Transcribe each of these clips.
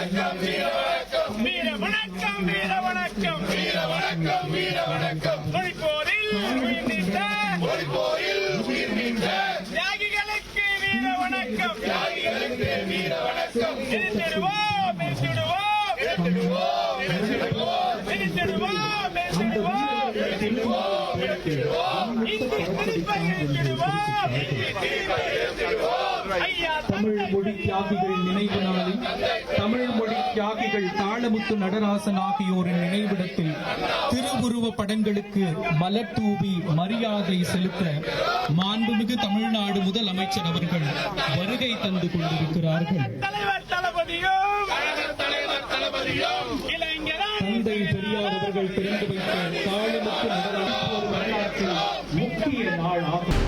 வணக்கம் வீர வணக்கம் வீர வணக்கம் வீர வணக்கம் வீர வணக்கம் வீர வணக்கம் மொழிப்போரில் உயிர் நீத்த தியாகிகளுக்கு வீர வணக்கம் தியாகிகளுக்கு வீர வணக்கம் எதிர்த்திடுவோம் எதிர்த்திடுவோம் எதிர்த்திடுவோம் எதிர்த்திடுவோம் எதிர்த்திடுவோம் எதிர்த்திடுவோம் எதிர்த்திடுவோம் எதிர்த்திடுவோம் இந்தி திணிப்பை எதிர்த்திடுவோம் இந்தி திணிப்பை எதிர்த்திடுவோம் தமிழ் மொழி தியாகிகள் நினைவு நாளில் தமிழ் மொழி தியாகிகள் தாளமுத்து நடராசன் ஆகியோரின் நினைவிடத்தில் திருவுருவ படங்களுக்கு மலர் தூவி மரியாதை செலுத்த மாண்புமிகு தமிழ்நாடு முதலமைச்சர் அவர்கள் வருகை தந்து கொண்டிருக்கிறார்கள். தந்தை பெரியார் அவர்கள் திறந்து வைத்த தாளமுத்து நடராசன் வரலாற்றில் முக்கிய நாள் ஆகும்.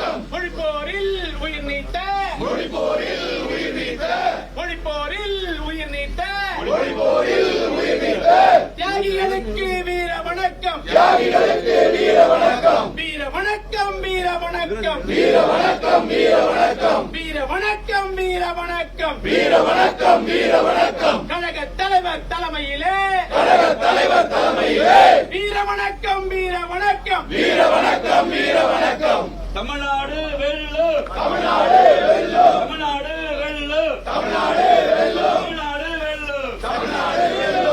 மொழிப்போரில் உயிர் நீத்த தியாகிகளுக்கு வீர வணக்கம் வீர வணக்கம் வீர வணக்கம் வீர வணக்கம் வீர வணக்கம் வீர வணக்கம் வீர வணக்கம் வீர வணக்கம் வீர வணக்கம் வீர வணக்கம் கழக தலைவர் தலைமையிலே வீர வணக்கம் வீர வணக்கம் வீர வணக்கம் வீர வணக்கம் தமிழ்நாடு வெல்லு தமிழ்நாடு வெல்லு தமிழ்நாடு வெல்லு தமிழ்நாடு வெல்லு தமிழ்நாடு வெல்லு தமிழ்நாடு வெல்லு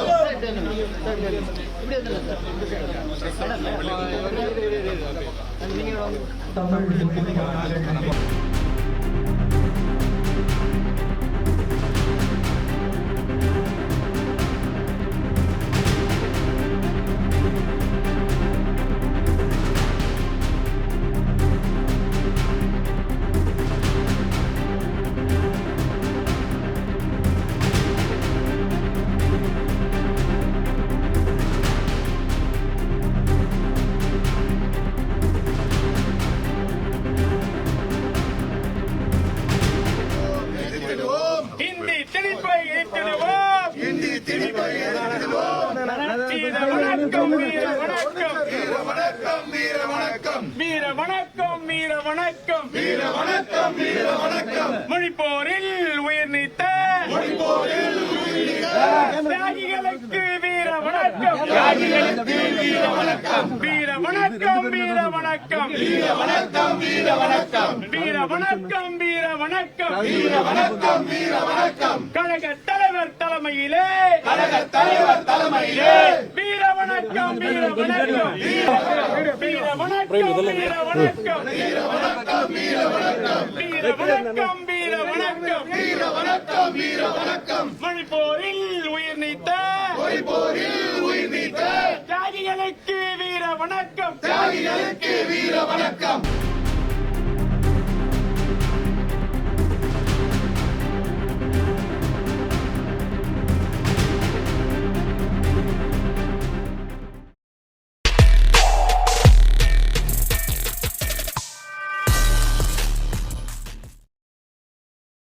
வீர வணக்கம் வீர வணக்கம் வீர வணக்கம் வீர வணக்கம் மொழிப்போரில் உயிர் நீத்த தியாகிகளுக்கு வீர வணக்கம் தியாகிகளுக்கு வீர வணக்கம் வீர வணக்கம் வீர வணக்கம் வீர வணக்கம் வீர வணக்கம் வீர வணக்கம் வீர வணக்கம் வீர வணக்கம் வீர வணக்கம் கழக தலைவர் தலைமையிலே வீர வணக்கம் வீர வணக்கம் வீர வணக்கம் வீர வணக்கம் வீர வணக்கம் வீர வணக்கம் வீர வணக்கம் வீர வணக்கம் வீர வணக்கம் வீர வணக்கம் மொழிப்போரில் உயிர் நீத்த தியாகிகளுக்கு வீர வணக்கம் தியாகிகளுக்கு வீர வணக்கம்